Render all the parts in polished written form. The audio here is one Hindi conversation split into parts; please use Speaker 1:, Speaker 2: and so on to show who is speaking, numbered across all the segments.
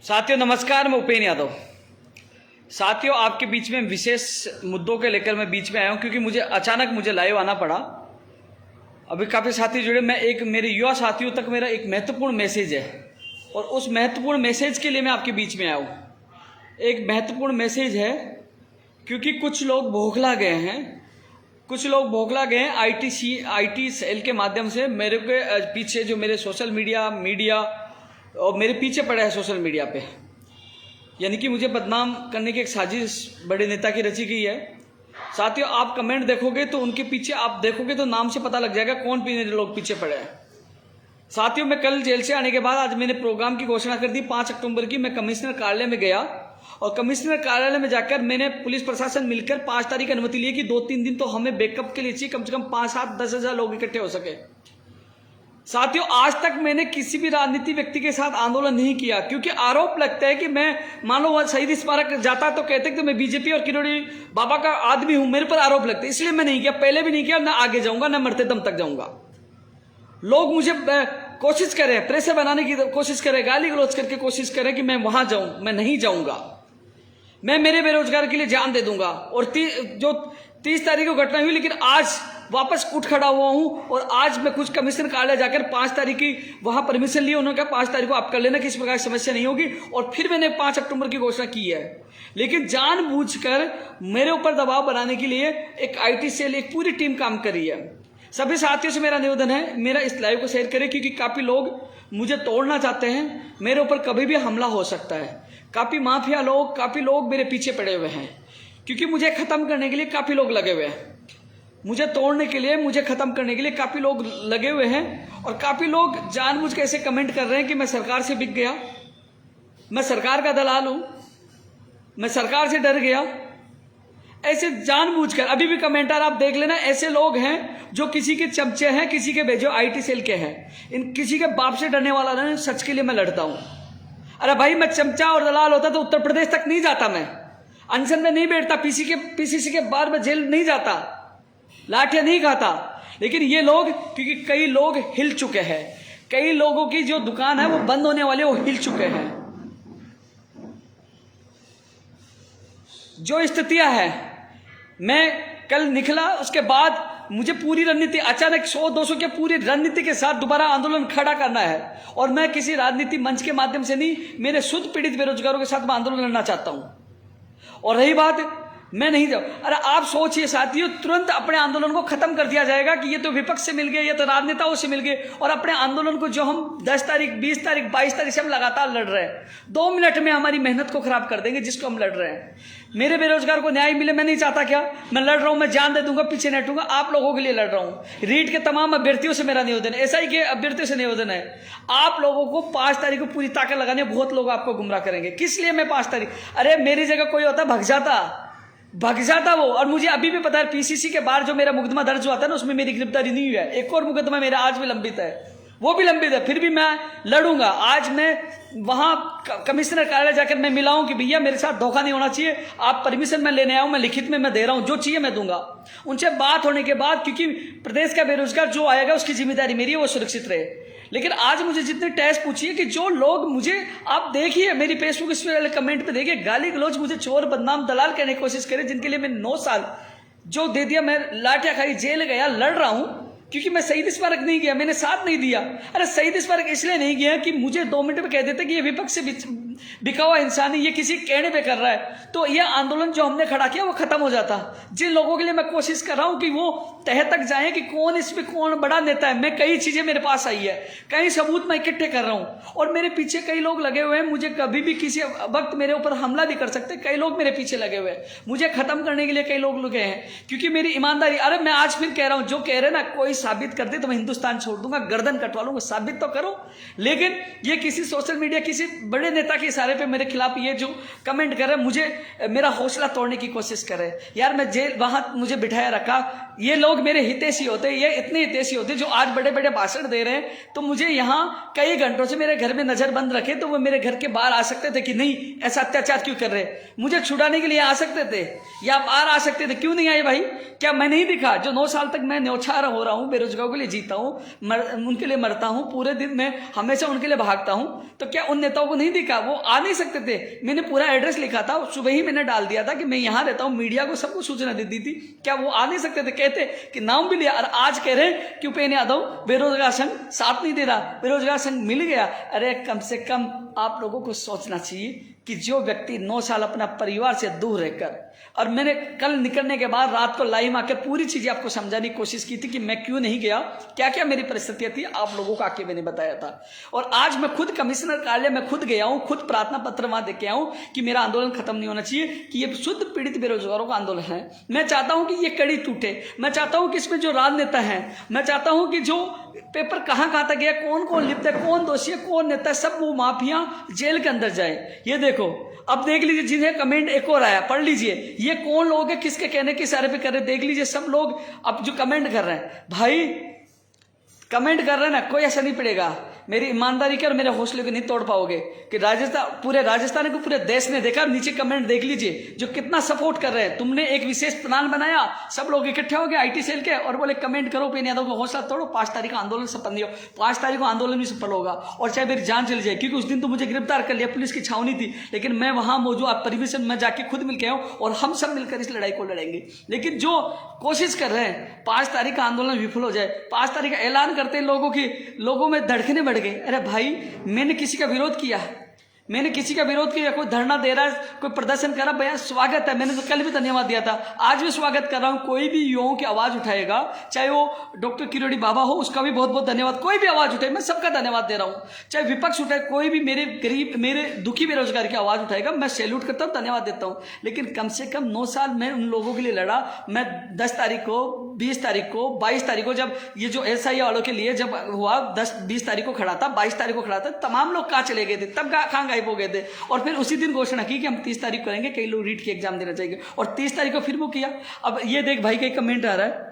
Speaker 1: साथियों नमस्कार, मैं उपेन यादव। साथियों आपके बीच में विशेष मुद्दों के लेकर मैं बीच में आया हूं क्योंकि मुझे अचानक लाइव आना पड़ा। अभी काफ़ी साथी जुड़े। मेरे युवा साथियों तक मेरा एक महत्वपूर्ण मैसेज है और उस महत्वपूर्ण मैसेज के लिए मैं आपके बीच में आया हूं। एक महत्वपूर्ण मैसेज है क्योंकि कुछ लोग बौखला गए हैं आईटी सेल के माध्यम से मेरे के पीछे, जो मेरे सोशल मीडिया और मेरे पीछे पड़े हैं सोशल मीडिया पे, यानी कि मुझे बदनाम करने की एक साजिश बड़े नेता की रची गई है। साथियों आप कमेंट देखोगे तो उनके पीछे आप देखोगे तो नाम से पता लग जाएगा कौन लोग पीछे पड़े हैं। साथियों मैं कल जेल से आने के बाद आज मैंने प्रोग्राम की घोषणा कर दी 5 अक्टूबर की। मैं कमिश्नर कार्यालय में गया और कमिश्नर कार्यालय में जाकर मैंने पुलिस प्रशासन मिलकर 5 तारीख की अनुमति ली कि 2-3 दिन तो हमें बैकअप के लिए चाहिए, कम से कम 5-7-10 हज़ार लोग इकट्ठे हो सके। साथियों आज तक मैंने किसी भी राजनीतिक व्यक्ति के साथ आंदोलन नहीं किया क्योंकि आरोप लगता है कि मैं, मान लो शहीद स्मारक जाता तो कहते कि मैं बीजेपी और किरोड़ी बाबा का आदमी हूं, मेरे पर आरोप लगते, इसलिए मैं नहीं किया, पहले भी नहीं किया, ना आगे जाऊंगा, ना मरते दम तक जाऊंगा। लोग मुझे कोशिश करें, प्रेशर बनाने की कोशिश करें, गाली गलौज करके कोशिश करें कि मैं वहां जाऊं, मैं नहीं जाऊंगा। मैं मेरे बेरोजगार के लिए जान दे दूंगा। और जो 30 तारीख को घटना हुई, लेकिन आज वापस उठ खड़ा हुआ हूं और आज मैं कुछ कमिश्नर कार्यालय जाकर 5 तारीख की वहां परमिशन ली। उन्होंने कहा 5 तारीख को आप कर लेना, किसी प्रकार की समस्या नहीं होगी। और फिर मैंने 5 अक्टूबर की घोषणा की है। लेकिन जानबूझकर मेरे ऊपर दबाव बनाने के लिए एक आईटी सेल, एक पूरी टीम काम कर रही है। सभी साथियों से मेरा निवेदन है, मेरा इस लाइव को शेयर करें क्योंकि काफी लोग मुझे तोड़ना चाहते हैं। मेरे ऊपर कभी भी हमला हो सकता है। काफी माफिया लोग, काफी लोग मेरे पीछे पड़े हुए हैं क्योंकि मुझे खत्म करने के लिए काफी लोग लगे हुए हैं। मुझे तोड़ने के लिए, मुझे खत्म करने के लिए काफी लोग लगे हुए हैं। और काफी लोग जानबूझ के ऐसे कमेंट कर रहे हैं कि मैं सरकार से बिक गया, मैं सरकार का दलाल हूं, मैं सरकार से डर गया। ऐसे जानबूझकर अभी भी कमेंटर आप देख लेना, ऐसे लोग हैं जो किसी के चमचे हैं, किसी के भेजो आईटी सेल के हैं। इन किसी के बाप से डरने वाला नहीं, सच के लिए मैं लड़ता हूं। अरे भाई मैं चमचा और दलाल होता तो उत्तर प्रदेश तक नहीं जाता, मैं अनशन में नहीं बैठता, पीसीसी के बार में जेल नहीं जाता, लाठियां नहीं खाता। लेकिन ये लोग, क्योंकि कई लोग हिल चुके हैं, कई लोगों की जो दुकान है वो बंद होने वाले, वो हिल चुके हैं। जो स्थितियां हैं, मैं कल निकला, उसके बाद मुझे पूरी रणनीति, अचानक 100-200 के पूरी रणनीति के साथ दोबारा आंदोलन खड़ा करना है। और मैं किसी राजनीतिक मंच के माध्यम से नहीं, मेरे शुद्ध पीड़ित बेरोजगारों के साथ मैं आंदोलन लड़ना चाहता हूं। और रही बात, मैं नहीं जाऊं, अरे आप सोचिए साथियों, तुरंत अपने आंदोलन को खत्म कर दिया जाएगा कि ये तो विपक्ष से मिल गए, ये तो राजनेताओं से मिल गए। और अपने आंदोलन को जो हम 10 तारीख, 20 तारीख, 22 तारीख से हम लगातार लड़ रहे हैं, 2 मिनट में हमारी मेहनत को खराब कर देंगे जिसको हम लड़ रहे हैं। मेरे बेरोजगार को न्याय मिले, मैं नहीं चाहता क्या? मैं लड़ रहा हूं, मैं जान दे दूंगा, पीछे नहीं हटूंगा, आप लोगों के लिए लड़ रहा हूं। रीट के तमाम अभ्यर्थियों से मेरा निवेदन है, SI के अभ्यर्थियों से निवेदन है, आप लोगों को 5 तारीख को पूरी ताकत लगानी है। बहुत लोग आपको गुमराह करेंगे, किस लिए मैं 5 तारीख? अरे मेरी जगह कोई होता भग जाता वो। और मुझे अभी भी पता है पीसीसी के बाहर जो मेरा मुकदमा दर्ज हुआ था ना, उसमें मेरी गिरफ्तारी नहीं हुई है। एक और मुकदमा मेरा आज भी लंबित है, वो भी लंबित है, फिर भी मैं लड़ूंगा। आज मैं वहां कमिश्नर कार्यालय जाकर मैं मिला हूं कि भैया मेरे साथ धोखा नहीं होना चाहिए, आप परमिशन मैं लेने आया हूं, मैं लिखित में मैं दे रहा हूं, जो चाहिए मैं दूंगा। उनसे बात होने के बाद, क्योंकि प्रदेश का बेरोजगार जो आएगा उसकी जिम्मेदारी मेरी है, वो सुरक्षित रहे। लेकिन आज मुझे जितने टेस्ट पूछिए कि जो लोग मुझे, आप देखिए मेरी फेसबुक इस वाले कमेंट पे देखिए, गाली गलौज, मुझे चोर बदनाम दलाल कहने की कोशिश करे, जिनके लिए मैं 9 साल जो दे दिया, मैं लाठियां खाई, जेल गया, लड़ रहा हूं क्योंकि मैं शहीद स्मारक नहीं गया, मैंने साथ नहीं दिया। अरे शहीद स्मारक इसलिए नहीं गया कि मुझे 2 मिनट में कह देते कि ये विपक्ष से बिका हुआ इंसान है, ये किसी कहने पे कर रहा है, तो यह आंदोलन जो हमने खड़ा किया वो खत्म हो जाता। जिन लोगों के लिए मैं कोशिश कर रहा हूं कि वो तह तक जाए कि कौन इसमें कौन बड़ा नेता है, मैं कई चीजें मेरे पास आई है, कई सबूत मैं इकट्ठे कर रहा हूं और मेरे पीछे कई लोग लगे हुए हैं। मुझे कभी भी किसी वक्त मेरे ऊपर हमला भी कर सकते, कई लोग मेरे पीछे लगे हुए हैं, मुझे खत्म करने के लिए कई लोग लगे हैं क्योंकि मेरी ईमानदारी। अरे मैं आज फिर कह रहा हूं, जो कह रहे ना कोई साबित कर दे तो मैं हिंदुस्तान छोड़ दूंगा, गर्दन कटवा लूंगा, साबित तो करो। लेकिन ये किसी सोशल मीडिया, किसी बड़े नेता के इशारे पे मेरे खिलाफ ये जो कमेंट कर रहे हैं, मुझे मेरा हौसला तोड़ने की कोशिश कर रहे हैं। यार मैं जेल वहां मुझे बिठाया रखा, ये लोग मेरे हितैषी होते, ये इतने हितैषी होते जो आज बड़े बड़े भाषण दे रहे हैं, तो मुझे यहाँ कई घंटों से मेरे घर में नजर बंद रखे तो वो मेरे घर के बाहर आ सकते थे कि नहीं ऐसा अत्याचार क्यों कर रहे, मुझे छुड़ाने के लिए आ सकते थे या बाहर आ सकते थे, क्यों नहीं आए भाई? क्या मैं नहीं दिखा? जो 9 साल तक मैं न्यौछावर हो रहा हूँ, बेरोजगारों के लिए जीता हूँ, उनके लिए मरता हूँ, पूरे दिन में हमेशा उनके लिए भागता हूँ, तो क्या उन नेताओं को नहीं दिखा? वो आ नहीं सकते थे? मैंने पूरा एड्रेस लिखा था, सुबह ही मैंने डाल दिया था कि मैं यहाँ रहता हूँ, मीडिया को सबको सूचना दे दी थी। क्या वो आ नहीं सकते थे? कहते कि नाम भी लिया, और आज कह रहे कि उपेंद्र यादव बेरोजगार संघ साथ नहीं दे रहा, बेरोजगार संघ मिल गया। अरे कम से कम आप लोगों को सोचना चाहिए कि जो व्यक्ति 9 साल अपना परिवार से दूर रहकर, और मैंने कल निकलने के बाद रात को लाइव आकर पूरी चीजें आपको समझाने की कोशिश की थी कि मैं क्यों नहीं गया, क्या क्या मेरी परिस्थितियां थी, आप लोगों को आके मैंने बताया था। और आज मैं खुद कमिश्नर कार्यालय में खुद गया हूं, खुद प्रार्थना पत्र वहां दे के आया हूं कि मेरा आंदोलन खत्म नहीं होना चाहिए, कि ये शुद्ध पीड़ित बेरोजगारों का आंदोलन है। मैं चाहता हूं कि ये कड़ी टूटे, मैं चाहता हूं कि इसमें जो राजनेता है, मैं चाहता हूं कि जो पेपर कहां तक गया, कौन कौन लिप्त है, कौन दोषी है, कौन नेता है, सब वो माफिया जेल के अंदर जाए। ये देखो, अब देख लीजिए, जिन्हें कमेंट एक और आया, पढ़ लीजिए, ये कौन लोग हैं, किसके कहने के इशारे पे कर रहे, देख लीजिए सब लोग अब जो कमेंट कर रहे हैं। भाई कमेंट कर रहे हैं ना, कोई ऐसा नहीं पड़ेगा, मेरी ईमानदारी के और मेरे हौसले को नहीं तोड़ पाओगे कि पूरे राजस्थान को पूरे देश ने देखा। नीचे कमेंट देख लीजिए जो कितना सपोर्ट कर रहे हैं। तुमने एक विशेष प्लान बनाया, सब लोग इकट्ठे हो गए आईटी सेल के, और बोले कमेंट करो उपेंद्र यादव को हौसला तोड़ो, 5 तारीख का आंदोलन सफल नहीं हो। 5 तारीख को आंदोलन भी सफल होगा, और चाहे मेरी जान चली जाए, क्योंकि उस दिन तो मुझे गिरफ्तार कर लिया, पुलिस की छावनी थी, लेकिन मैं वहां मौजूद, आप परमिशन में जाके खुद मिल के आऊँ, और हम सब मिलकर इस लड़ाई को लड़ेंगे। लेकिन जो कोशिश कर रहे हैं 5 तारीख का आंदोलन विफल हो जाए, 5 तारीख का ऐलान करते हैं, लोगों में धड़कने बढ़ गई। अरे भाई, मैंने किसी का विरोध किया? मैंने किसी का विरोध किया? कोई धरना दे रहा है, कोई प्रदर्शन कर रहा है, भैया स्वागत है, मैंने तो कल भी धन्यवाद दिया था, आज भी स्वागत कर रहा हूं। कोई भी युवाओं की आवाज उठाएगा, चाहे वो डॉक्टर किरोड़ी बाबा हो, उसका भी बहुत बहुत धन्यवाद। कोई भी आवाज उठाए, मैं सबका धन्यवाद दे रहा हूं। चाहे विपक्ष उठाए, कोई भी मेरे गरीब, मेरे दुखी बेरोजगार की आवाज उठाएगा, मैं सैल्यूट करता हूं, धन्यवाद देता हूं। लेकिन कम से कम 9 साल मैं उन लोगों के लिए लड़ा। मैं 10 तारीख को, 20 तारीख को, 22 तारीख को, जब ये जो SI वालों के लिए जब हुआ, 10-20 तारीख को खड़ा था, 22 तारीख को खड़ा था, तमाम लोग कहाँ चले गए थे, तब कहाँ गायब हो गए थे। और फिर उसी दिन घोषणा की कि हम 30 तारीख करेंगे, कई लोग रीट की एग्जाम देना चाहिए, और 30 तारीख को फिर वो किया। अब ये देख भाई, कई कमेंट आ रहा है,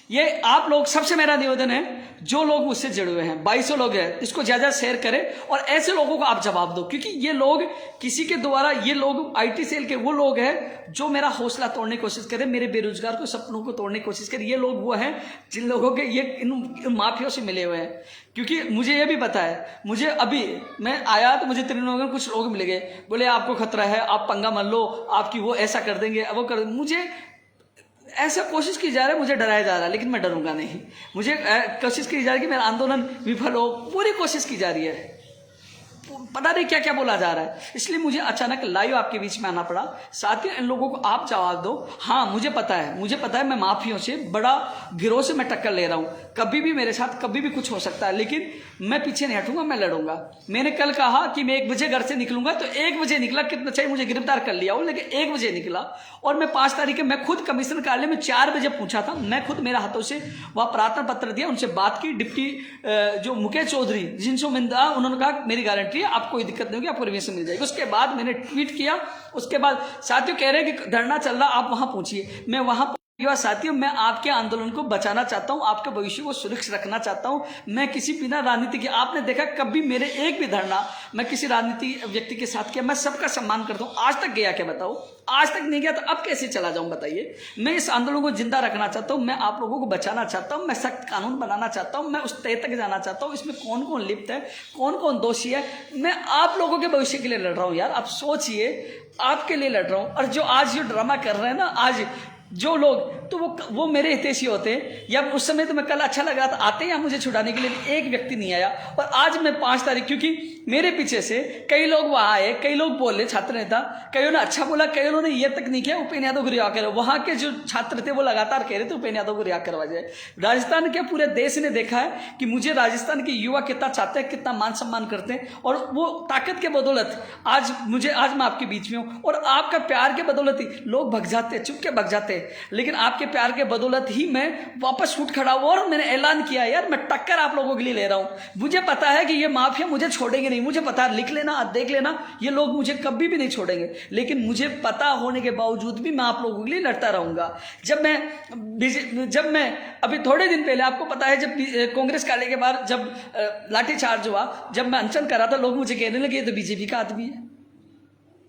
Speaker 1: ये आप लोग, सबसे मेरा निवेदन है, जो लोग मुझसे जुड़े हुए हैं, 2200 लोग हैं, इसको ज्यादा शेयर करें, और ऐसे लोगों को आप जवाब दो, क्योंकि ये लोग किसी के द्वारा, ये लोग आईटी सेल के वो लोग हैं जो मेरा हौसला तोड़ने की कोशिश करें, मेरे बेरोजगार को सपनों को तोड़ने की कोशिश करें। ये लोग वो हैं जिन लोगों के ये इन माफियों से मिले हुए हैं। क्योंकि मुझे ये भी पता है, मुझे अभी मैं आया तो मुझे त्रिनगर कुछ लोग मिल गए, बोले आपको खतरा है, आप पंगा मत लो, आपकी वो ऐसा कर देंगे, वो कर देंगे। मुझे ऐसा कोशिश की जा रही है, मुझे डराया जा रहा है, लेकिन मैं डरूंगा नहीं। मुझे कोशिश की जा रही है कि मेरा आंदोलन विफल हो, पूरी कोशिश की जा रही है, पता नहीं क्या क्या बोला जा रहा है, इसलिए मुझे अचानक लाइव आपके बीच में आना पड़ा। साथ ही इन लोगों को आप जवाब दो। हाँ, मुझे पता है मैं माफियों से, बड़ा गिरोह से मैं टक्कर ले रहा हूँ, कभी भी मेरे साथ कभी भी कुछ हो सकता है, लेकिन मैं पीछे नहीं हटूंगा, मैं लड़ूंगा। मैंने कल कहा कि मैं 1 बजे घर से निकलूंगा, तो 1 बजे निकला, कितना चाहिए मुझे गिरफ्तार कर लिया हो, लेकिन 1 बजे निकला। और मैं 5 तारीख के मैं खुद कमिश्नर कार्यालय में 4 बजे पहुंचा था, मैं खुद मेरे हाथों से वह प्रार्थना पत्र दिया, उनसे बात की। डिप्टी जो मुकेश चौधरी जिनसे मिंदा, उन्होंने कहा मेरी गारंटी है, आपको कोई दिक्कत नहीं होगी, आपको परमिशन मिल जाएगी। उसके बाद मैंने ट्वीट किया, उसके बाद साथियों कह रहे हैं कि धरना चल रहा, आप वहां पहुंचिए। मैं वहां युवा साथियों, मैं आपके आंदोलन को बचाना चाहता हूं, आपके भविष्य को सुरक्षित रखना चाहता हूं। मैं किसी बिना राजनीति के, आपने देखा कभी मेरे एक भी धरना मैं किसी राजनीति व्यक्ति के साथ किया, मैं सबका सम्मान करता हूं। आज तक गया क्या बताओ? आज तक नहीं गया, तो अब कैसे चला जाऊं बताइए? मैं इस आंदोलन को जिंदा रखना चाहता हूं, मैं आप लोगों को बचाना चाहता हूं, मैं सख्त कानून बनाना चाहता हूं, मैं उस तय तक जाना चाहता हूं, इसमें कौन कौन लिप्त है, कौन कौन दोषी है। मैं आप लोगों के भविष्य के लिए लड़ रहा हूं यार, आप सोचिए, आपके लिए लड़ रहा हूं। और जो आज ये ड्रामा कर रहे हैं ना, आज जो लोग, तो वो मेरे हितैषी होते, या उस समय तो मैं कल अच्छा लग रहा था, आते हैं मुझे छुड़ाने के लिए, एक व्यक्ति नहीं आया। और आज मैं 5 तारीख, क्योंकि मेरे पीछे से कई लोग वहां आए, कई लोग बोले, छात्र नेता, कईयों ने अच्छा बोला, कईयों ने ये तक नहीं किया उपेंद्र यादव को रिहा करो। वहां के जो छात्र थे वो लगातार कह रहे थे उपेंद्र यादव को रिहा करवा जाए। राजस्थान के पूरे देश ने देखा है कि मुझे राजस्थान के युवा कितना चाहते हैं, कितना मान सम्मान करते हैं, और वो ताकत के बदौलत आज मैं आपके बीच में हूँ, और आपका प्यार के बदौलत ही लोग भग जाते हैं, चुप के भग जाते हैं। लेकिन आपके आपके प्यार के बदौलत ही मैं वापस उठ खड़ा हुआ और मैंने ऐलान किया यार मैं टक्कर आप लोगों के लिए ले रहा हूं। मुझे पता है कि ये माफिया मुझे छोड़ेंगे नहीं, मुझे पता है, लिख लेना, देख लेना, ये लोग मुझे कभी भी नहीं छोड़ेंगे। लेकिन मुझे पता होने के बावजूद भी मैं आप लोगों के लिए लड़ता रहूंगा। जब मैं अभी थोड़े दिन पहले, आपको पता है, जब कांग्रेस काले के बाद जब लाठीचार्ज हुआ, जब मैं अनशन कर रहा था, लोग मुझे कहने लगे ये तो बीजेपी का आदमी है,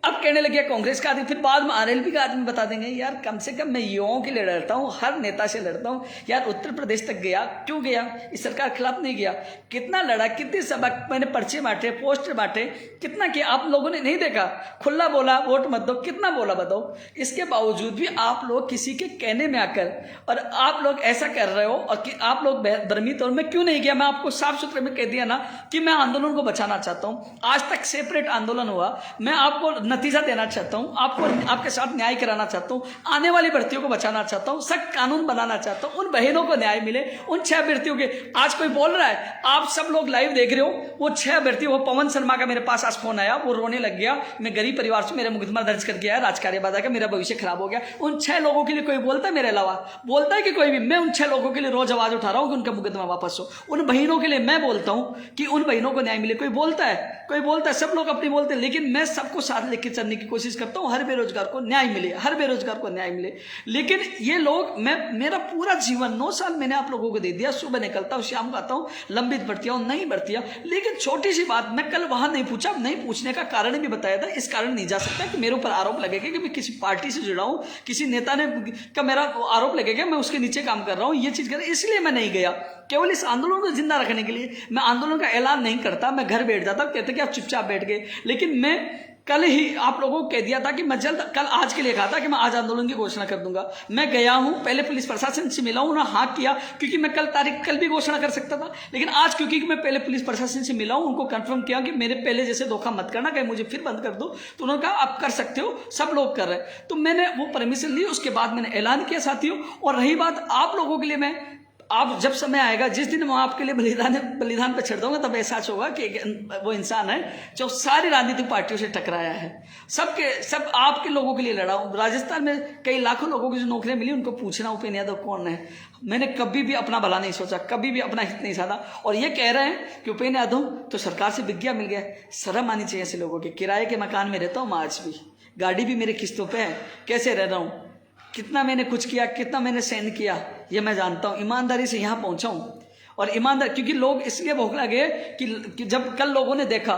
Speaker 1: अब कहने लगे कांग्रेस का आदमी, फिर बाद में आरएलपी का आदमी बता देंगे। यार कम से कम मैं युवाओं के लिए लड़ता हूँ, हर नेता से लड़ता हूँ। यार उत्तर प्रदेश तक गया, क्यों गया? इस सरकार के खिलाफ नहीं गया। कितना लड़ा, कितनी सभा मैंने, पर्चे बांटे, पोस्टर बांटे, कितना किया। आप लोगों ने नहीं देखा, खुला बोला वोट मत दो, कितना बोला बताओ। इसके बावजूद भी आप लोग किसी के कहने में आकर और आप लोग ऐसा कर रहे हो, और कि आप लोग भ्रमित। और मैं क्यों नहीं गया, मैं आपको साफ सुथरे में कह दिया ना कि मैं आंदोलन को बचाना चाहता हूँ। आज तक सेपरेट आंदोलन हुआ, मैं आपको नतीजा देना चाहता हूं, आपको आपके साथ न्याय कराना चाहता हूं, आने वाली भर्तियों को बचाना चाहता हूं, सख्त कानून बनाना चाहता हूं, उन बहनों को न्याय मिले, उन 6 भर्तियों के। आज कोई बोल रहा है, आप सब लोग लाइव देख रहे हो, वो 6 भर्ती, वो पवन शर्मा का मेरे पास आज फोन आया, वो रोने लग गया, मैं गरीब परिवार से, मेरा मुकदमा दर्ज कर गया है राजकार्यवादा का, मेरा भविष्य खराब हो गया। उन 6 लोगों के लिए कोई बोलता है मेरे अलावा? बोलता है कि कोई भी? मैं उन 6 लोगों के लिए रोज आवाज उठा रहा हूं कि उनका मुकदमा वापस हो। उन बहनों के लिए मैं बोलता हूं कि उन बहनों को न्याय मिले। कोई बोलता है? कोई बोलता है? सब लोग अपनी बोलते हैं, लेकिन मैं सबको साथ लेके चलने की कोशिश करता हूं। हर बेरोजगार को न्याय मिले, हर बेरोजगार को न्याय मिले। लेकिन ये लोग, मेरा पूरा जीवन 9 साल मैंने आप लोगों को दे दिया। सुबह निकलता हूं, शाम को आता हूं, लंबित भर्तियां, नहीं भर्तियां। लेकिन छोटी सी बात, मैं कल वहां नहीं पूछा, नहीं पूछने का कारण भी बताया था। इस कारण नहीं जा सकता कि मेरे ऊपर आरोप लगेगा कि मैं किसी पार्टी से जुड़ा हूं, किसी नेता ने का मेरा आरोप लगेगा मैं उसके नीचे काम कर रहा हूं, ये चीज कर, इसलिए मैं नहीं गया। केवल इस आंदोलन को जिंदा रखने के लिए मैं आंदोलन का ऐलान नहीं करता, मैं घर बैठ जाता, कहते कि आप चुपचाप बैठ गए। लेकिन मैं कल ही आप लोगों को कह दिया था कि मैं जल्द, कल आज के लिए कहा था कि मैं आज आंदोलन की घोषणा कर दूंगा। मैं गया हूं, पहले पुलिस प्रशासन से मिला हूं ना, हाँ किया, क्योंकि मैं कल भी घोषणा कर सकता था। लेकिन आज क्योंकि मैं पहले पुलिस प्रशासन से मिला हूं, उनको कंफर्म किया कि मेरे पहले जैसे धोखा मत करना, कहीं मुझे फिर बंद कर दो। तो उन्होंने कहा आप कर सकते हो, सब लोग कर रहे हैं। तो मैंने वो परमिशन ली, उसके बाद मैंने ऐलान किया साथियों। और रही बात आप लोगों के लिए, मैं, आप जब समय आएगा, जिस दिन मैं आपके लिए बलिदान पे छड़ दूंगा, तब एहसास होगा कि वो इंसान है जो सारी राजनीतिक पार्टियों से टकराया है, सब आपके लोगों के लिए लड़ा हूं। राजस्थान में कई लाखों लोगों की जो नौकरियां मिली, उनको पूछना उपेंद्र यादव कौन है। मैंने कभी भी अपना भला नहीं सोचा, कभी भी अपना हित नहीं साधा। और ये कह रहे हैं कि उपेंद्र यादव तो सरकार से विज्ञा मिल गया। शर्म आनी चाहिए ऐसे लोगों के। किराए के मकान में रहता हूँ आज भी, गाड़ी भी मेरे किस्तों पर है, कैसे रह रहा हूँ, कितना मैंने कुछ किया, कितना मैंने सहन किया, ये मैं जानता हूं। ईमानदारी से यहां पहुंचा हूं, और ईमानदार, क्योंकि लोग इसलिए भौंकला गए कि जब कल लोगों ने देखा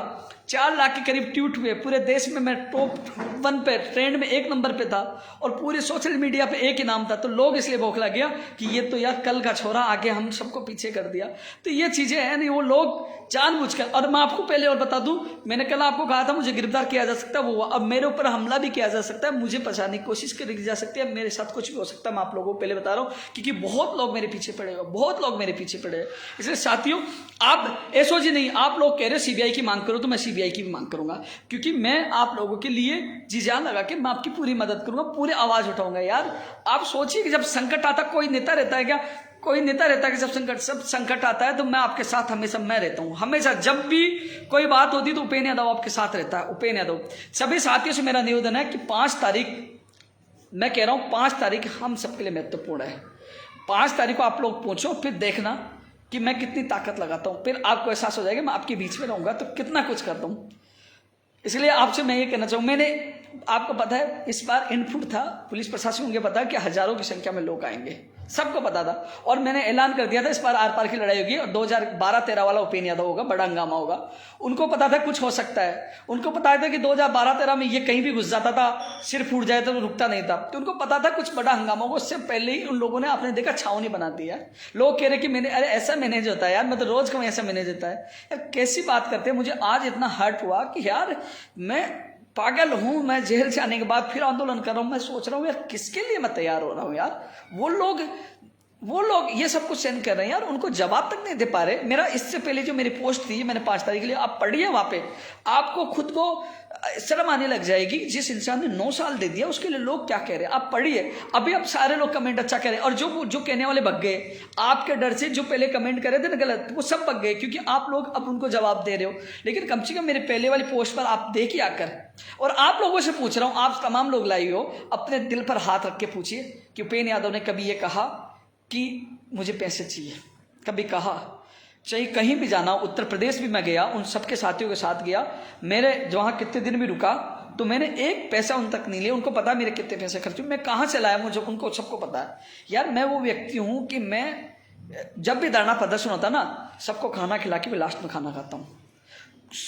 Speaker 1: 4 लाख के करीब ट्वीट हुए पूरे देश में, मैं टॉप 1 पे, ट्रेंड में 1 नंबर पे था, और पूरे सोशल मीडिया पे एक ही नाम था। तो लोग इसलिए भौंकला गया कि ये तो यार कल का छोरा आगे हम सबको पीछे कर दिया। तो ये चीजें हैं नहीं, वो लोग जानबूझकर। और मैं आपको पहले और बता दूं, मैंने कल आपको कहा था मुझे गिरफ्तार किया जा सकता है, वो अब मेरे ऊपर हमला भी किया जा सकता है, मुझे बचाने की कोशिश करी जा सकती है, मेरे साथ कुछ भी हो सकता है। मैं आप लोगों को पहले बता रहा हूं, क्योंकि बहुत लोग मेरे पीछे पड़े हुए, बहुत लोग मेरे पीछे पड़े हैं। इसलिए साथियों, आप एसओजी नहीं, आप लोग कह रहे हो सीबीआई की मांग करो, तो मैं सीबीआई की भी मांग करूंगा, क्योंकि मैं आप लोगों के लिए जी जान लगा के मैं आपकी पूरी मदद करूंगा, पूरी आवाज उठाऊंगा। यार आप सोचिए कि जब संकट आता, कोई नेता रहता है क्या, कोई नेता रहता है कि सब संकट आता है तो मैं आपके साथ हमेशा मैं रहता हूं। हमेशा जब भी कोई बात होती है तो उपेंद्र यादव आपके साथ रहता है। उपेंद्र यादव, सभी साथियों से मेरा निवेदन है कि 5 तारीख, मैं कह रहा हूं 5 तारीख हम सबके लिए महत्वपूर्ण है। 5 तारीख को आप लोग पहुंचो, फिर देखना कि मैं कितनी ताकत लगाता हूं, फिर आपको एहसास हो जाएगा मैं आपके बीच में रहूंगा तो कितना कुछ करता हूं। इसलिए आपसे मैं ये कहना चाहूँ, मैंने, आपको पता है इस बार इनपुट था, पुलिस प्रशासन को पता कि हजारों की संख्या में लोग आएंगे, सबको पता था। और मैंने ऐलान कर दिया था इस बार आर पार की लड़ाई होगी, और 2012-13 वाला उपेंद्र यादव होगा, बड़ा हंगामा होगा। उनको पता था कुछ हो सकता है, उनको पता था कि 2012-13 में ये कहीं भी घुस जाता था, सिर फूट जाए तो रुकता नहीं था, तो उनको पता था कुछ बड़ा हंगामा होगा। उससे पहले ही उन लोगों ने, आपने देखा, छावनी बना दिया। लोग कह रहे कि मैंने, अरे ऐसा मैनेज होता है यार, मैं तो रोज कहूँ ऐसा मैनेज होता है यार, कैसी बात करते हैं। मुझे आज इतना हर्ट हुआ कि यार मैं पागल हूं, मैं जेल से आने के बाद फिर आंदोलन कर रहा हूं, मैं सोच रहा हूं यार किसके लिए मैं तैयार हो रहा हूं यार।
Speaker 2: वो लोग ये सब कुछ सेंड कर रहे हैं यार, उनको जवाब तक नहीं दे पा रहे। मेरा इससे पहले जो मेरी पोस्ट थी, मैंने 5 तारीख के लिए, आप पढ़िए वहां पे, आपको खुद को शर्म आने लग जाएगी। जिस इंसान ने 9 साल दे दिया उसके लिए लोग क्या कह रहे हैं, आप पढ़िए। अभी अब सारे लोग कमेंट अच्छा कह रहे हैं, और जो कहने वाले भग गए आपके डर से, जो पहले कमेंट कर रहे थे ना गलत, वो सब भग गए, क्योंकि आप लोग अब उनको जवाब दे रहे हो। लेकिन कम से कम मेरे पहले वाली पोस्ट पर आप देखिए आकर, और आप लोगों से पूछ रहा हूं, आप तमाम लोग लाइव हो, अपने दिल पर हाथ रख के पूछिए कि उपेंद्र यादव ने कभी ये कहा कि मुझे पैसे चाहिए? कभी कहा? चाहे कहीं भी जाना, उत्तर प्रदेश भी मैं गया, उन सबके साथियों के साथ गया, मेरे वहाँ कितने दिन भी रुका, तो मैंने एक पैसा उन तक नहीं लिया। उनको पता है मेरे कितने पैसे खर्च हुए, मैं कहाँ से लाया, मुझे उनको सबको पता है। यार मैं वो व्यक्ति हूँ कि मैं जब भी धरना प्रदर्शन होता ना, सबको खाना खिला के मैं लास्ट में खाना खाता हूँ,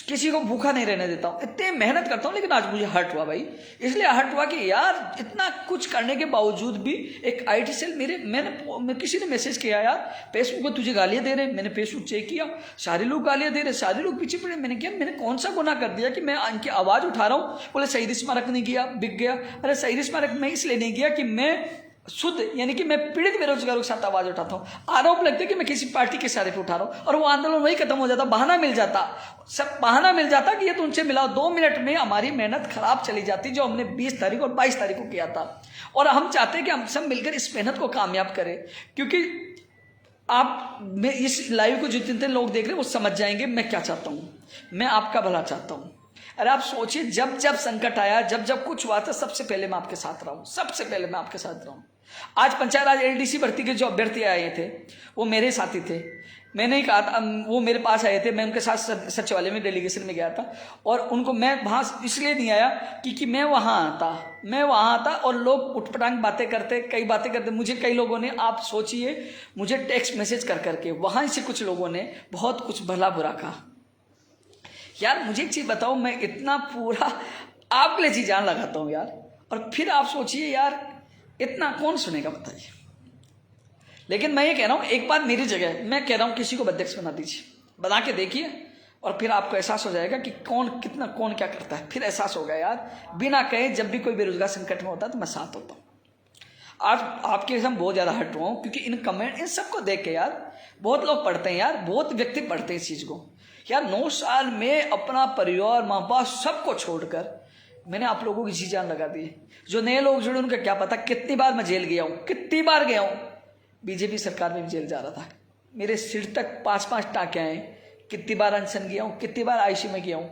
Speaker 2: किसी को भूखा नहीं रहने देता हूँ, इतनी मेहनत करता हूँ। लेकिन आज मुझे हर्ट हुआ भाई, इसलिए हर्ट हुआ कि यार इतना कुछ करने के बावजूद भी एक आईटी सेल मैंने किसी ने मैसेज किया, यार फेसबुक पर तुझे गालियाँ दे रहे। मैंने फेसबुक चेक किया, सारे लोग गालियाँ दे रहे, सारे लोग पीछे पड़े। मैंने किया, मैंने कौन सा गुनाह कर दिया कि मैं इनकी आवाज़ उठा रहा हूँ? बोले शहीद स्मारक नहीं किया, बिक गया। अरे शहीद स्मारक मैं इसलिए नहीं किया कि मैं शुद्ध, यानी कि मैं पीड़ित बेरोजगारों के साथ आवाज उठाता हूँ। आरोप लगता है कि मैं किसी पार्टी के सारे पे उठा रहा हूँ, और वो आंदोलन वही खत्म हो जाता, बहाना मिल जाता, सब बहाना मिल जाता कि ये तो उनसे मिला। 2 मिनट में हमारी मेहनत खराब चली जाती, जो हमने 20 तारीख और 22 तारीख को किया था। और हम चाहते हैं कि हम सब मिलकर इस मेहनत को कामयाब करें, क्योंकि आप इस लाइव को जितने लोग देख रहे हैं वो समझ जाएंगे मैं क्या चाहता हूँ। मैं आपका भला चाहता हूँ। अरे आप सोचिए, जब जब संकट आया, जब जब कुछ हुआ था, सबसे पहले मैं आपके साथ रहा हूँ, सबसे पहले मैं आपके साथ रहा हूँ। आज पंचायत राज एलडीसी भर्ती के जो अभ्यर्थी आए थे वो मेरे साथी थे। मैंने ही कहा था, वो मेरे पास आए थे, मैं उनके साथ सचिवालय में डेलीगेशन में गया था, और उनको मैं वहाँ इसलिए नहीं आया क्योंकि मैं वहाँ आता और लोग उठपटांग बातें करते, कई बातें करते। मुझे कई लोगों ने, आप सोचिए, मुझे टेक्स्ट मैसेज कर करके वहाँ से कुछ लोगों ने बहुत कुछ भला बुरा कहा। यार मुझे एक चीज़ बताओ, मैं इतना पूरा आपके लिए जी जान लगाता हूँ यार, और फिर आप सोचिए यार इतना कौन सुनेगा, बताइए। लेकिन मैं ये कह रहा हूँ, एक बार मेरी जगह मैं कह रहा हूँ किसी को अध्यक्ष बना दीजिए, बना के देखिए, और फिर आपको एहसास हो जाएगा कि कौन क्या करता है। फिर एहसास होगा यार, बिना कहे जब भी कोई बेरोजगार संकट में होता है तो मैं साथ होता हूँ। आज आपके हम बहुत ज़्यादा हट हुआ हूँ, क्योंकि इन कमेंट, इन सबको देख के यार बहुत लोग पढ़ते हैं यार, बहुत व्यक्ति पढ़ते हैं इस चीज़ को। यार 9 साल में अपना परिवार, माँ बाप सबको छोड़कर मैंने आप लोगों की जी जान लगा दी। जो नए लोग जुड़े उनका क्या पता कितनी बार मैं जेल गया हूँ, कितनी बार गया हूँ। बीजेपी सरकार में भी जेल जा रहा था, मेरे सिर तक 5-5 टाँके आए, कितनी बार अनशन गया हूँ, कितनी बार आईसी में गया हूँ,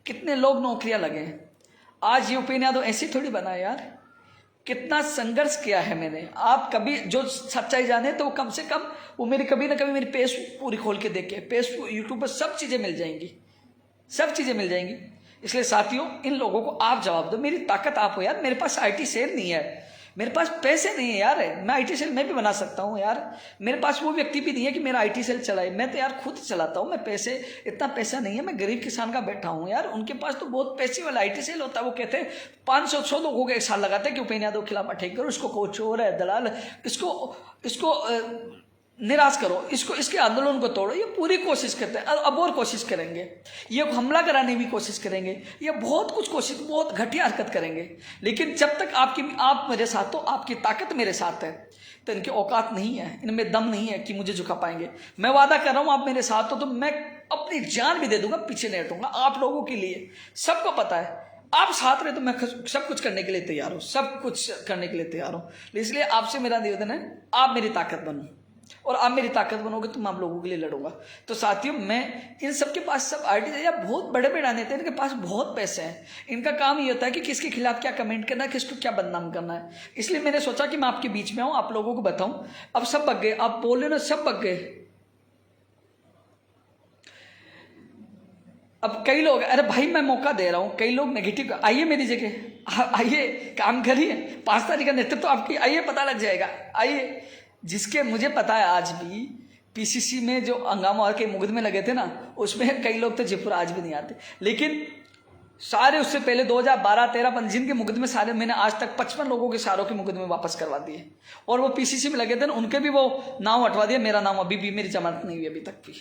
Speaker 2: कितने लोग नौकरियाँ लगे हैं। आज ये उपेंद्र यादव ऐसे थोड़ी बना है यार, कितना संघर्ष किया है मैंने। आप कभी जो सच्चाई जाने तो कम से कम वो मेरी कभी ना कभी मेरी पेज पूरी खोल के देखे, फेसबुक यूट्यूब पर सब चीज़ें मिल जाएंगी, सब चीज़ें मिल जाएंगी। इसलिए साथियों, इन लोगों को आप जवाब दो, मेरी ताकत आप हो यार। मेरे पास आईटी सेल नहीं है, मेरे पास पैसे नहीं है यार, मैं आईटी सेल मैं भी बना सकता हूँ यार। मेरे पास वो व्यक्ति भी नहीं है कि मेरा आईटी सेल चलाए, मैं तो यार खुद चलाता हूँ। मैं पैसे, इतना पैसा नहीं है, मैं गरीब किसान का बैठा हूँ यार। उनके पास तो बहुत पैसे वाला आईटी सेल होता है, वो कहते हैं 500-100 लोगों के एक साल लगाते हैं कि उपेंद्र यादव के खिलाफ अटैक करो, इसको को चोर है, दलाल, इसको निराश करो, इसके आंदोलन को तोड़ो। ये पूरी कोशिश करते हैं, अब और कोशिश करेंगे, ये हमला कराने की कोशिश करेंगे, ये बहुत कुछ कोशिश, बहुत घटिया हरकत करेंगे। लेकिन जब तक आप मेरे साथ हो, आपकी ताकत मेरे साथ है, तो इनकी औकात नहीं है, इनमें दम नहीं है कि मुझे झुका पाएंगे। मैं वादा कर रहा हूँ, आप मेरे साथ हो तो मैं अपनी जान भी दे दूंगा, पीछे नहीं हटूंगा आप लोगों के लिए। सबको पता है आप साथ रहे तो मैं सब कुछ करने के लिए तैयार हूँ, सब कुछ करने के लिए तैयार हूँ। इसलिए आपसे मेरा निवेदन है, आप मेरी ताकत बनो, और आप मेरी ताकत बनोगे तो मैं आप लोगों के लिए लड़ूंगा। तो साथियों, मैं इन सबके पास सब आईटी या बहुत बड़े बड़े नेता हैं, इनके पास बहुत पैसे हैं, इनका काम ये होता है कि किसके खिलाफ क्या कमेंट करना है, किसको क्या बदनाम करना है। इसलिए मैंने सोचा कि मैं आपके बीच में आऊँ, आप लोगों को बताऊं। अब सब बग गए, आप बोल रहे ना, सब बग गए। अब कई लोग, अरे भाई मैं मौका दे रहा हूँ, कई लोग नेगेटिव, आइए मेरी जगह, आइए काम करिए, 5 तारीख का नेतृत्व आपकी, आइए पता लग जाएगा। आइए, जिसके मुझे पता है आज भी पीसीसी में जो हंगामा के मुकदमे लगे थे ना, उसमें कई लोग तो जयपुर आज भी नहीं आते। लेकिन सारे उससे पहले 2012-13 जिनके मुकदमे सारे, मैंने आज तक 55 लोगों के सारों के मुकदमे वापस करवा दिए, और वो पीसीसी में लगे थे ना, उनके भी वो नाम हटवा दिया। मेरा नाम अभी भी, मेरी जमानत नहीं हुई अभी तक भी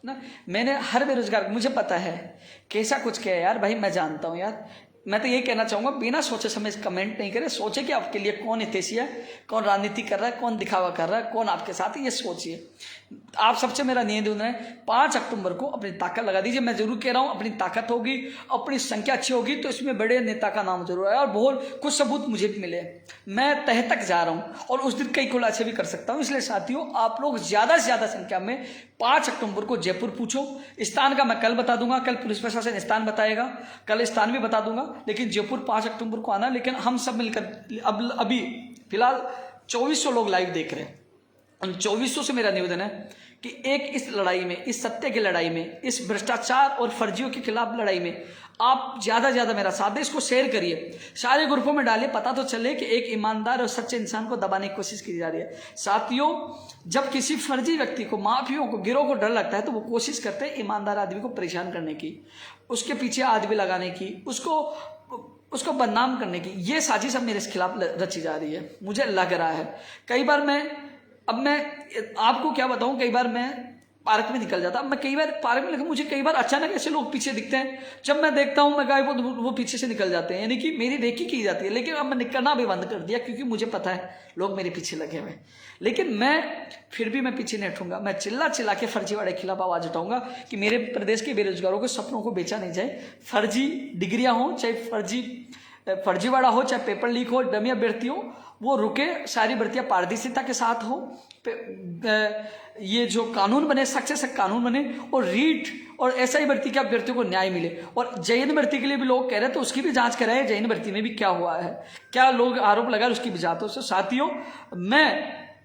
Speaker 2: ना। मैंने हर बेरोजगार, मुझे पता है कैसा कुछ किया यार भाई, मैं जानता हूँ यार। मैं तो ये कहना चाहूँगा, बिना सोचे समझ कमेंट नहीं करें, सोचे कि आपके लिए कौन हितैषी है, कौन राजनीति कर रहा है, कौन दिखावा कर रहा है, कौन आपके साथ है, ये सोचिए। आप सबसे मेरा निवेदन है 5 अक्टूबर को अपनी ताकत लगा दीजिए। मैं जरूर कह रहा हूँ, अपनी ताकत होगी, अपनी संख्या अच्छी होगी तो इसमें बड़े नेता का नाम जरूर आया, और बहुत कुछ सबूत मुझे भी मिले। मैं तह तक जा रहा हूँ और उस दिन कई खुलासे भी कर सकता हूँ। इसलिए साथियों, आप लोग ज़्यादा से ज़्यादा संख्या में 5 अक्टूबर को जयपुर पूछो। स्थान का मैं कल बता दूंगा, कल पुलिस प्रशासन स्थान बताएगा, कल स्थान भी बता दूंगा, लेकिन जयपुर 5 अक्टूबर को आना। लेकिन हम सब मिलकर अभी फिलहाल 2400 लोग लाइव देख रहे हैं। उन 2400 से मेरा निवेदन है कि एक इस लड़ाई में, इस सत्य की लड़ाई में, इस भ्रष्टाचार और फर्जियों के खिलाफ लड़ाई में आप ज़्यादा से ज़्यादा मेरा साथ दें। इसको शेयर करिए, सारे ग्रुपों में डालिए, पता तो चले कि एक ईमानदार और सच्चे इंसान को दबाने की कोशिश की जा रही है। साथियों, जब किसी फर्जी व्यक्ति को, माफियों को, गिरोह को डर लगता है तो वो कोशिश करते हैं ईमानदार आदमी को परेशान करने की, उसके पीछे आदमी लगाने की, उसको बदनाम करने की। ये साजिश अब मेरे खिलाफ रची जा रही है, मुझे लग रहा है। कई बार मैं आपको क्या बताऊं, कई बार मैं पार्क में निकल जाता, मैं कई बार पार्क में, लेकिन मुझे कई बार अचानक ऐसे लोग पीछे दिखते हैं, जब मैं देखता हूं मैं गायब, वो पीछे से निकल जाते हैं, यानी कि मेरी रेकी की जाती है। लेकिन अब मैं निकलना भी बंद कर दिया, क्योंकि मुझे पता है लोग मेरे पीछे लगे हुए। लेकिन मैं फिर भी मैं पीछे नहीं हटूंगा। मैं चिल्ला चिल्ला के फर्जीवाड़े के खिलाफ आवाज उठाऊंगा कि मेरे प्रदेश के बेरोजगारों के सपनों को बेचा नहीं जाए। फर्जी डिग्रियां हो, चाहे फर्जीवाड़ा हो, चाहे पेपर लीक हो, डमी अभ्यर्थी हो, वो रुके, सारी भर्तियां पारदर्शिता के साथ हो, ये जो कानून बने, सख्त से कानून बने, और रीट और एसआई भर्ती के अभ्यर्थियों को न्याय मिले। और जैन भर्ती के लिए भी लोग कह रहे हैं तो उसकी भी जांच कराए, जैन भर्ती में भी क्या हुआ है, क्या लोग आरोप लगा उसकी भी जांच हो। साथियों,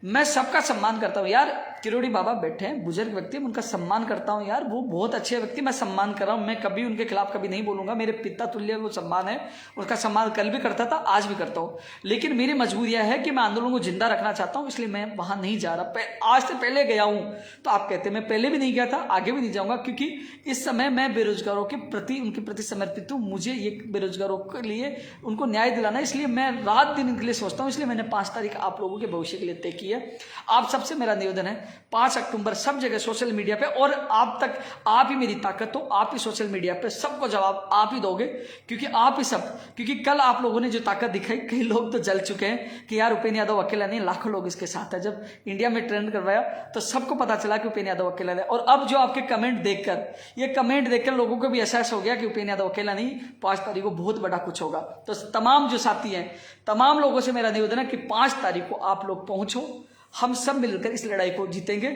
Speaker 2: मैं सबका सम्मान करता हूँ यार। किरोड़ी बाबा बैठे हैं, बुजुर्ग व्यक्ति, उनका सम्मान करता हूँ यार, वो बहुत अच्छे व्यक्ति, मैं सम्मान कर रहा हूँ। मैं कभी उनके खिलाफ कभी नहीं बोलूंगा, मेरे पिता तुल्य वो सम्मान है, उसका सम्मान कल भी करता था, आज भी करता हूँ। लेकिन मेरी मजबूरी है कि मैं आंदोलन को जिंदा रखना चाहता हूँ, इसलिए मैं वहां नहीं जा रहा। आज से पहले गया हूँ तो आप कहते हैं, मैं पहले भी नहीं गया था, आगे भी नहीं जाऊंगा, क्योंकि इस समय मैं बेरोजगारों के प्रति, उनके प्रति समर्पित हूँ। मुझे ये बेरोजगारों के लिए उनको न्याय दिलाना, इसलिए मैं रात दिन इनके लिए सोचता हूँ। इसलिए मैंने 5 तारीख आप लोगों के भविष्य के लिए तय की है। आप सबसे मेरा निवेदन है, 5 अक्टूबर सब जगह सोशल मीडिया पे, और आप तक, आप ही मेरी ताकत हो, आप ही सोशल मीडिया पे सबको जवाब आप ही दोगे, क्योंकि आप ही सब, क्योंकि कल आप लोगों ने जो ताकत दिखाई, कई लोग तो जल चुके हैं कि यार उपेंद्र यादव अकेला नहीं, लाखों लोग इसके साथ है। जब इंडिया में ट्रेंड करवाया तो सबको पता चला कि उपेंद्र यादव अकेला नहीं। और अब जो आपके कमेंट देखकर, ये कमेंट देखकर लोगों को भी एहसास हो गया कि उपेंद्र यादव अकेला नहीं, 5 तारीख को बहुत बड़ा कुछ होगा। तो तमाम जो साथी हैं, तमाम लोगों से मेरा निवेदन है कि 5 तारीख को आप लोग पहुंचो, हम सब मिलकर इस लड़ाई को जीतेंगे।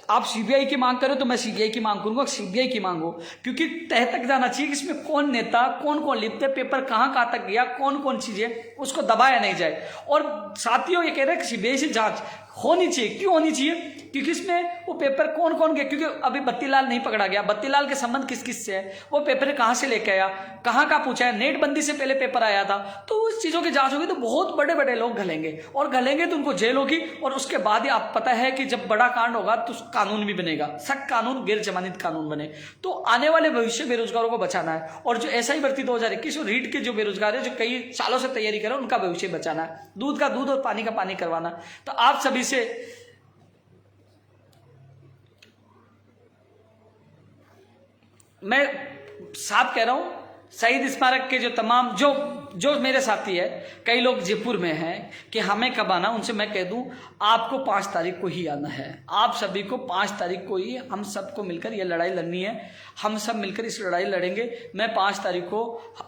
Speaker 2: आप सीबीआई की मांग करो तो मैं सीबीआई की मांग करूंगा, सीबीआई की मांग हो, क्योंकि तह तक जाना चाहिए कि इसमें कौन नेता, कौन कौन लिप्त है, पेपर कहां तक गया, कौन कौन चीजें, उसको दबाया नहीं जाए। और साथियों, ये कह रहे हैं कि सीबीआई से जांच होनी चाहिए। क्यों होनी चाहिए? क्योंकि इसमें वो पेपर कौन कौन गया, क्योंकि अभी बत्तीलाल नहीं पकड़ा गया, बत्तीलाल के संबंध किस किस से है, वो पेपर कहां से लेके आया, कहां का पूछा है, नेटबंदी से पहले पेपर आया था, तो उस चीजों की जांच होगी तो बहुत बड़े बड़े लोग घलेंगे, और घलेंगे तो उनको जेल होगी। और उसके बाद ही आप पता है कि जब बड़ा कांड होगा तो कानून भी बनेगा, सख्त कानून, गैर जमानत कानून बने। तो आने वाले भविष्य बेरोजगारों को बचाना है। और जो ऐसा ही भर्ती 2021 और रीट के जो बेरोजगार है, जो कई सालों से तैयारी कर रहे हैं, उनका भविष्य बचाना है, दूध का दूध और पानी का पानी करवाना। तो आप सभी से मैं साफ कह रहा हूं, शहीद स्मारक के जो तमाम जो मेरे साथी है, कई लोग जयपुर में हैं, कि हमें कब आना, उनसे मैं कह दूं आपको 5 तारीख को ही आना है। आप सभी को 5 तारीख को ही हम सबको मिलकर ये लड़ाई लड़नी है। हम सब मिलकर इस लड़ाई लड़ेंगे। मैं 5 तारीख को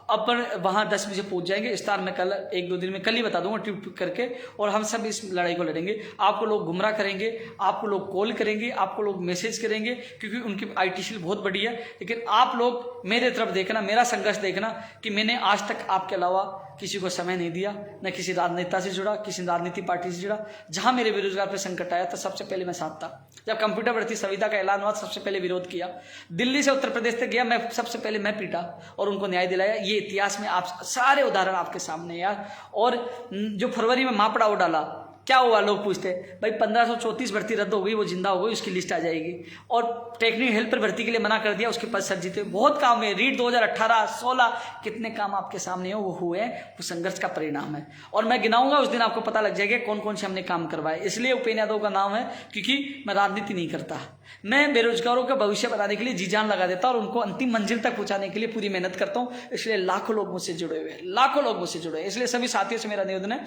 Speaker 2: अपन वहां 10 बजे पहुंच जाएंगे। स्थान में कल 1-2 दिन में कल ही बता दूंगा ट्वीट करके, और हम सब इस लड़ाई को लड़ेंगे। आपको लोग गुमराह करेंगे, आपको लोग कॉल करेंगे, आपको लोग मैसेज करेंगे, क्योंकि उनकी आईटी शील बहुत बड़ी है। लेकिन आप लोग मेरे तरफ देखना, मेरा संघर्ष देखना कि मैंने आज तक आपके अलावा किसी को समय नहीं दिया, न किसी राजनेता से जुड़ा, किसी राजनीति पार्टी से जुड़ा। जहां मेरे बेरोजगार पे संकट आया तो सबसे पहले मैं साथ था। जब कंप्यूटर भर्ती संविदा का ऐलान हुआ, सबसे पहले विरोध किया। दिल्ली से उत्तर प्रदेश तक गया, मैं सबसे पहले मैं पीटा और उनको न्याय दिलाया। ये इतिहास में आप सारे उदाहरण आपके सामने यार। और जो फरवरी में महापड़ाव डाला, क्या हुआ, लोग पूछते हैं भाई 1534 भर्ती रद्द हो गई, वो जिंदा हो गई, उसकी लिस्ट आ जाएगी। और टेक्निकल हेल्पर भर्ती के लिए मना कर दिया, उसके पास सर जीते। बहुत काम है, रीट 2018, 16 कितने काम आपके सामने हो, वो हुए, वो संघर्ष का परिणाम है। और मैं गिनाऊंगा, उस दिन आपको पता लग जाएगा कौन कौन से हमने काम करवाए। इसलिए उपेन्द्र यादव का नाम है, क्योंकि मैं राजनीति नहीं करता, मैं बेरोजगारों का भविष्य बनाने के लिए जी जान लगा देता और उनको अंतिम मंजिल तक पहुंचाने के लिए पूरी मेहनत करता हूं। इसलिए लाखों लोग मुझसे जुड़े हुए हैं, लाखों लोग मुझसे जुड़े हैं। इसलिए सभी साथियों से मेरा निवेदन है,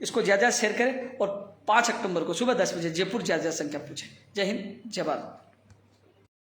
Speaker 2: इसको ज़्यादा शेयर करें और 5 अक्टूबर को सुबह 10 बजे जयपुर ज़्यादा संख्या पूछें। जय हिंद, जय भारत।